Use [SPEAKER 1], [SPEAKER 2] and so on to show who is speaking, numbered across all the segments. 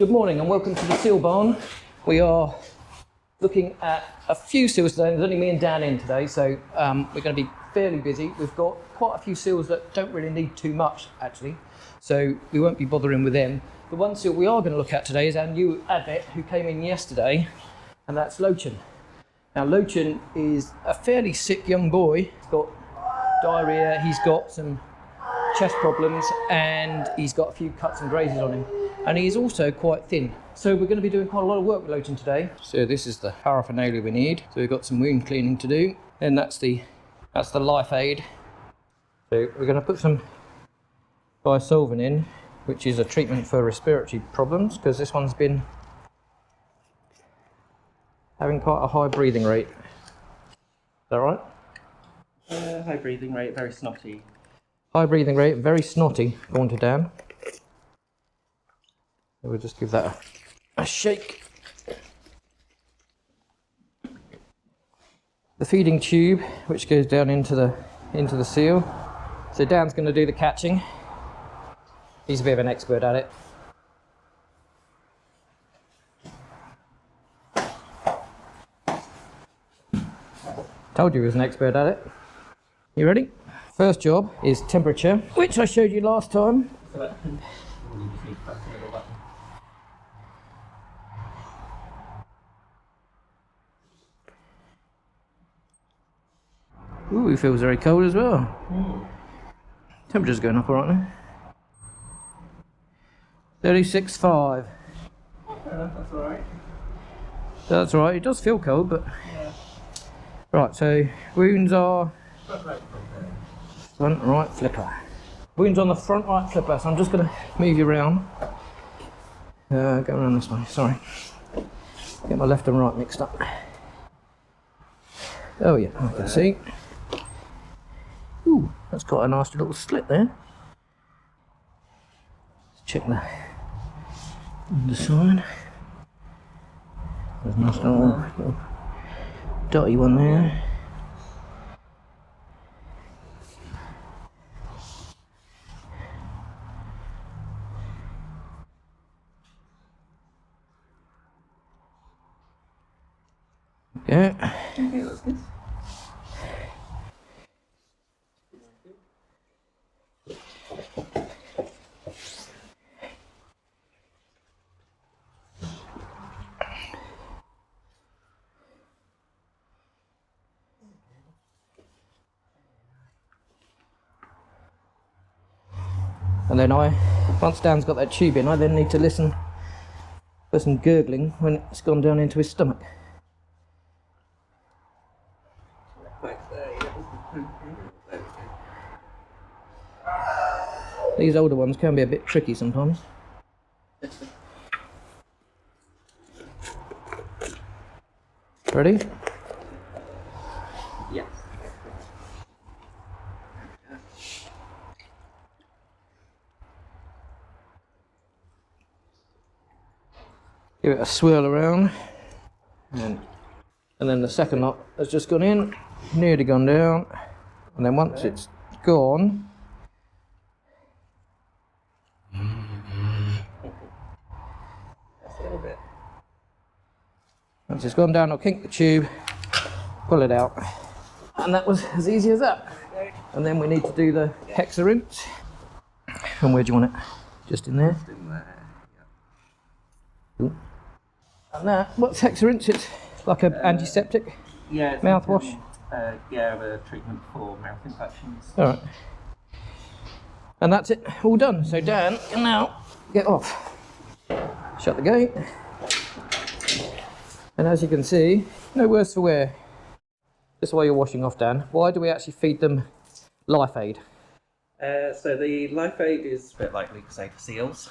[SPEAKER 1] Good morning and welcome to the seal barn. We are looking at a few seals today. There's only me and Dan in today, so we're going to be fairly busy. We've got quite a few seals that don't really need too much actually, so we won't be bothering with them. The one seal we are going to look at today is our new advert who came in yesterday, and that's Lowchen. Now Lowchen is a fairly sick young boy. He's got diarrhea, he's got some chest problems, and he's got a few cuts and grazes on him. And he's also quite thin. So we're going to be doing quite a lot of work with Lowchen today. So this is the paraphernalia we need. So we've got some wound cleaning to do. And that's the Lifeade. So we're going to put some bisolvin in, which is a treatment for respiratory problems, because this one's been having quite a high breathing rate. Is that right?
[SPEAKER 2] High breathing rate, very snotty.
[SPEAKER 1] High breathing rate, very snotty, according to Dan. So we'll just give that a shake. The feeding tube, which goes down into the seal. So Dan's going to do the catching. He's a bit of an expert at it. Told you he was an expert at it. You ready? First job is temperature, which I showed you last time. Ooh, he feels very cold as well. Temperature's going up alright now. 36.5.
[SPEAKER 2] That's alright.
[SPEAKER 1] That's alright, it does feel cold, but... Yeah. Right, so wounds are... Front right flipper. Wounds on the front right flipper, so I'm just going to move you around. Go around this way, sorry. Get my left and right mixed up. Oh yeah, I can see. Ooh, that's quite a nasty little slit there. Let's check the underside. There's a nice little dotty one there. Yeah.
[SPEAKER 2] Okay, that's good.
[SPEAKER 1] And then once Dan's got that tube in, I then need to listen for some gurgling when it's gone down into his stomach. These older ones can be a bit tricky sometimes. Ready?
[SPEAKER 2] Yes.
[SPEAKER 1] Give it a swirl around, and then the second lot has just gone in, nearly gone down, and then once it's gone, once it's gone down, I'll kink the tube, pull it out, and that was as easy as that. And then we need to do the hexa rinse. And where do you want it? Just in there?
[SPEAKER 2] Just in there,
[SPEAKER 1] yeah. And that, what's hexa rinse? It's like an antiseptic?
[SPEAKER 2] Yeah, it's
[SPEAKER 1] mouthwash?
[SPEAKER 2] Yeah, a treatment for mouth infections.
[SPEAKER 1] Alright. And that's it, all done. So Dan can now get off. Shut the gate. And as you can see, no worse for wear. Just while you're washing off, Dan, why do we actually feed them Lifeade?
[SPEAKER 2] So the Lifeade is a bit like Lucozade for seals,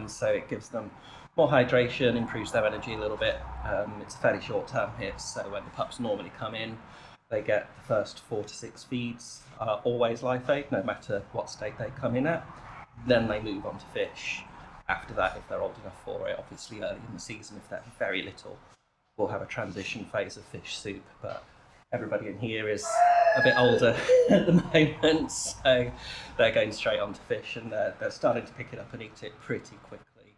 [SPEAKER 2] so it gives them more hydration, improves their energy a little bit. It's a fairly short-term hit, so when the pups normally come in, they get the first 4 to 6 feeds, always Lifeade, no matter what state they come in at. Then they move on to fish. After that, if they're old enough for it, obviously early in the season, if they're very little, we'll have a transition phase of fish soup, but everybody in here is a bit older at the moment, so they're going straight on to fish, and they're starting to pick it up and eat it pretty quickly.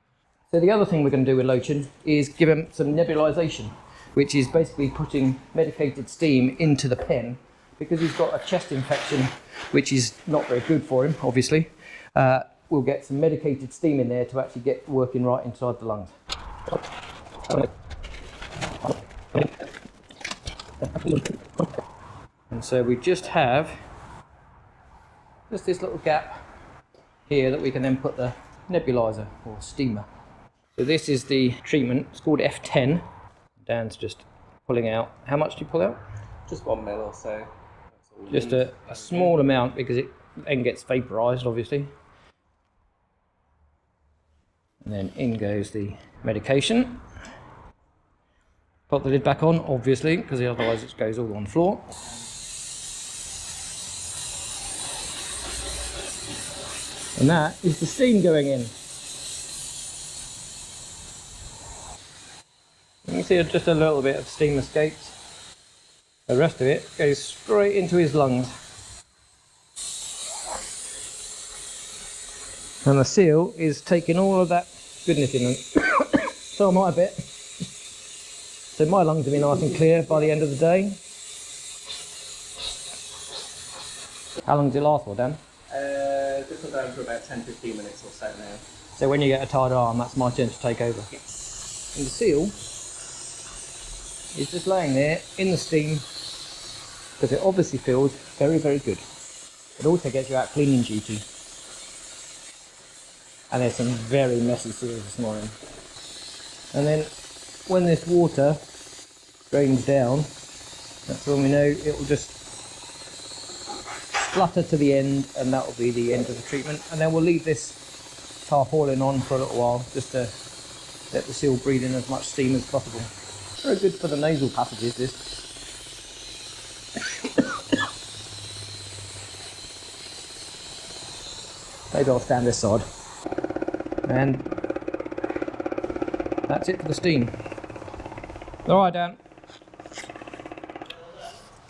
[SPEAKER 1] So the other thing we're going to do with Lowchen is give him some nebulisation, which is basically putting medicated steam into the pen, because he's got a chest infection, which is not very good for him, obviously. We'll get some medicated steam in there to actually get working right inside the lungs. And so we just have this little gap here that we can then put the nebulizer or steamer. So this is the treatment. It's called F10. Dan's just pulling out. How much do you pull out?
[SPEAKER 2] Just 1 ml or so.
[SPEAKER 1] Just a small amount, because it then gets vaporised, obviously. And then in goes the medication. Put the lid back on, obviously, because otherwise it goes all on the floor. And that is the steam going in. You can see just a little bit of steam escapes. The rest of it goes straight into his lungs. And the seal is taking all of that goodness in them. So am I a bit. So my lungs will be nice and clear by the end of the day. How long does it last for, Dan?
[SPEAKER 2] This will go for about 10-15 minutes or so now.
[SPEAKER 1] So when you get a tired arm, that's my turn to take over.
[SPEAKER 2] Yes.
[SPEAKER 1] And the seal is just laying there in the steam, because it obviously feels very, very good. It also gets you out cleaning duty. And there's some very messy seals this morning. And then when this water drains down, that's when we know it will just flutter to the end, and that will be the end of the treatment. And then we'll leave this tarpaulin on for a little while, just to let the seal breathe in as much steam as possible. Very good for the nasal passages, this. Maybe I'll stand this side. And that's it for the steam. All right, Dan.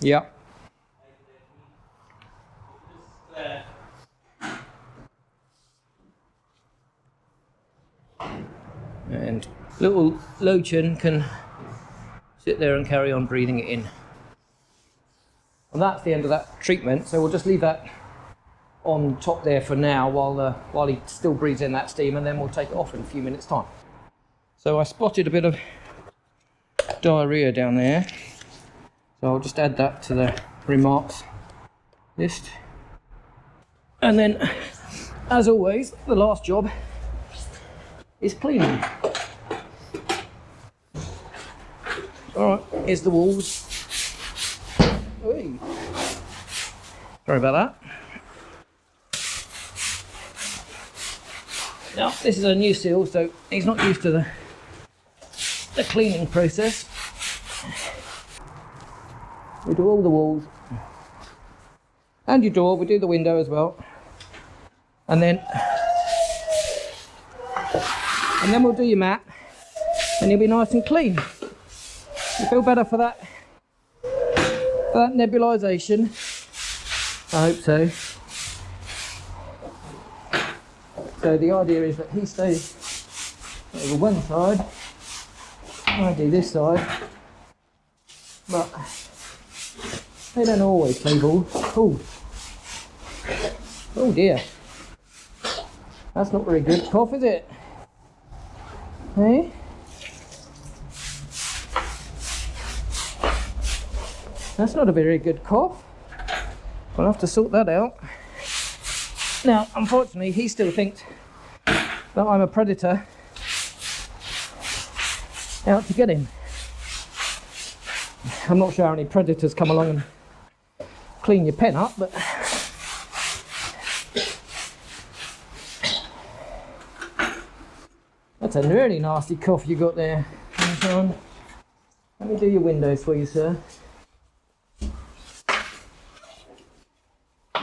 [SPEAKER 1] Yep. And little Lowchen can sit there and carry on breathing it in. And that's the end of that treatment, so we'll just leave that on top there for now while he still breathes in that steam, and then we'll take it off in a few minutes' time. So I spotted a bit of diarrhea down there, so I'll just add that to the remarks list. And then, as always, the last job is cleaning. Alright, here's the walls. Oy. Sorry about that. Now, this is a new seal, so he's not used to the cleaning process. We do all the walls. And your door, we do the window as well. And then we'll do your mat, and you'll be nice and clean. You feel better for that nebulisation? I hope so. So the idea is that he stays over one side, I do this side, but they don't always play ball. Oh dear, that's not very good cough, is it? Hey? That's not a very good cough. We'll have to sort that out. Now, unfortunately, he still thinks that I'm a predator out to get him. I'm not sure how many predators come along and clean your pen up, but that's a really nasty cough you got there. Let me do your windows for you, sir.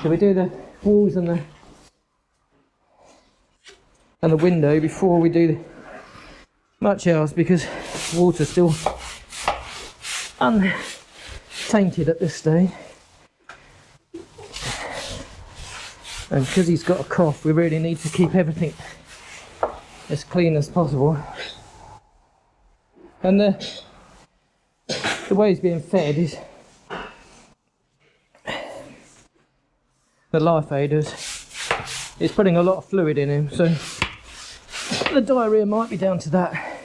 [SPEAKER 1] So we do the walls and the window before we do much else, because water's still untainted at this stage. And because he's got a cough, we really need to keep everything as clean as possible. And the way he's being fed is the Lifeade is putting a lot of fluid in him, so the diarrhea might be down to that.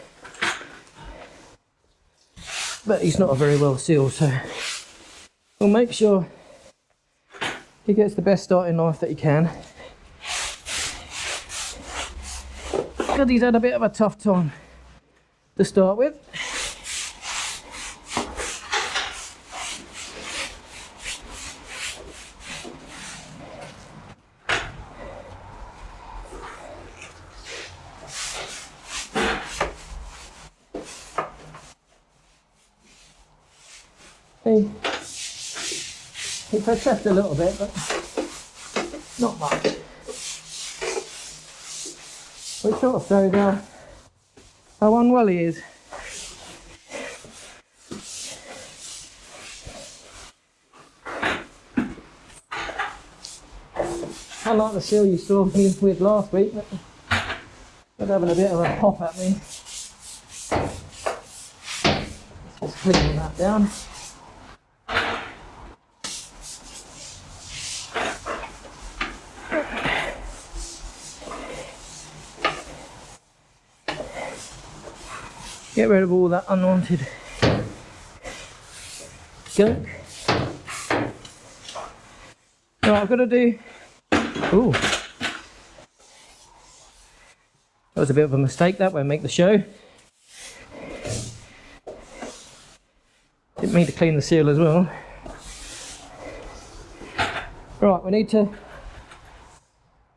[SPEAKER 1] But he's not a very well sealed, so we'll make sure he gets the best start in life that he can. Because he's had a bit of a tough time to start with. He protested a little bit, but not much. Which sort of shows how unwell he is. Unlike the seal you saw me with last week, but having a bit of a pop at me. Let's just clean that down. Get rid of all that unwanted gunk. Right, I've got to do. Ooh, that was a bit of a mistake. That won't make the show. Didn't mean to clean the seal as well. Right, we need to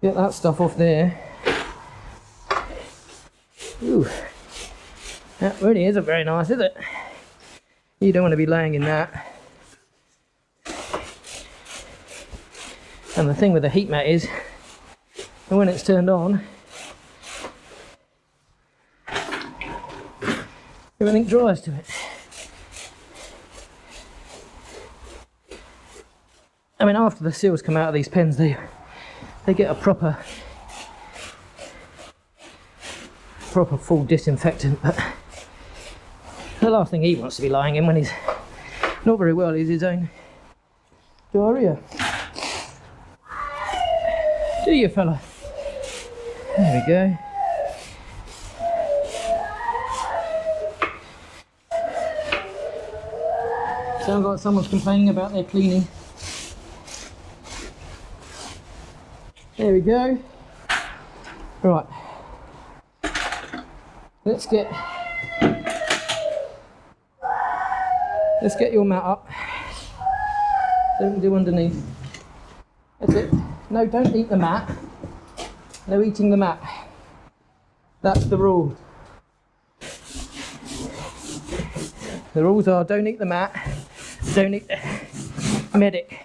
[SPEAKER 1] get that stuff off there. Ooh. That really isn't very nice, is it? You don't want to be laying in that. And the thing with the heat mat is, when it's turned on, everything dries to it. I mean, after the seals come out of these pens, they get a proper full disinfectant, but the last thing he wants to be lying in when he's not very well is his own diarrhea. Do you, fella? There we go. Sounds like someone's complaining about their cleaning. There we go. Right. Let's get your mat up. Don't do underneath. That's it. No, don't eat the mat. No eating the mat. That's the rule. The rules are don't eat the mat, don't eat the medic.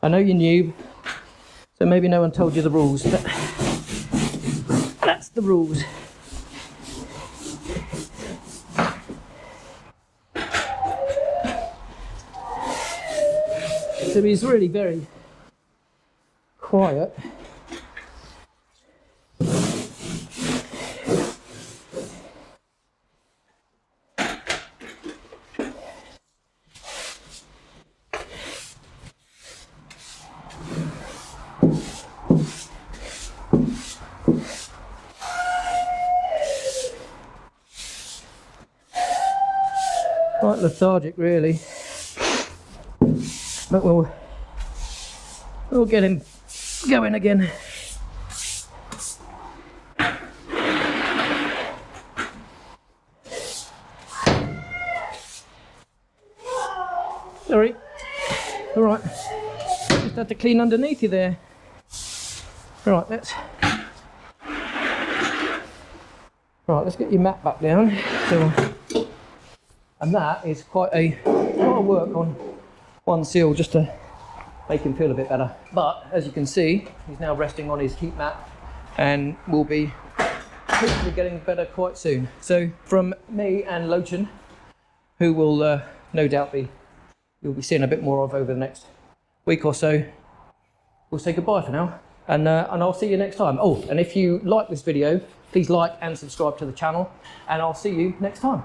[SPEAKER 1] I know you're new, so maybe no one told you the rules, but that's the rules. So he's really very quiet. Quite lethargic, really. But we'll get him going again. Sorry. All right. Just had to clean underneath you there. Right, let's get your mat back down. And that is quite a lot of work on one seal just to make him feel a bit better. But as you can see, he's now resting on his heat mat and will be hopefully getting better quite soon. So from me and Lowchen, who will no doubt you'll be seeing a bit more of over the next week or so, we'll say goodbye for now. and I'll see you next time. Oh, and if you like this video, please like and subscribe to the channel, and I'll see you next time.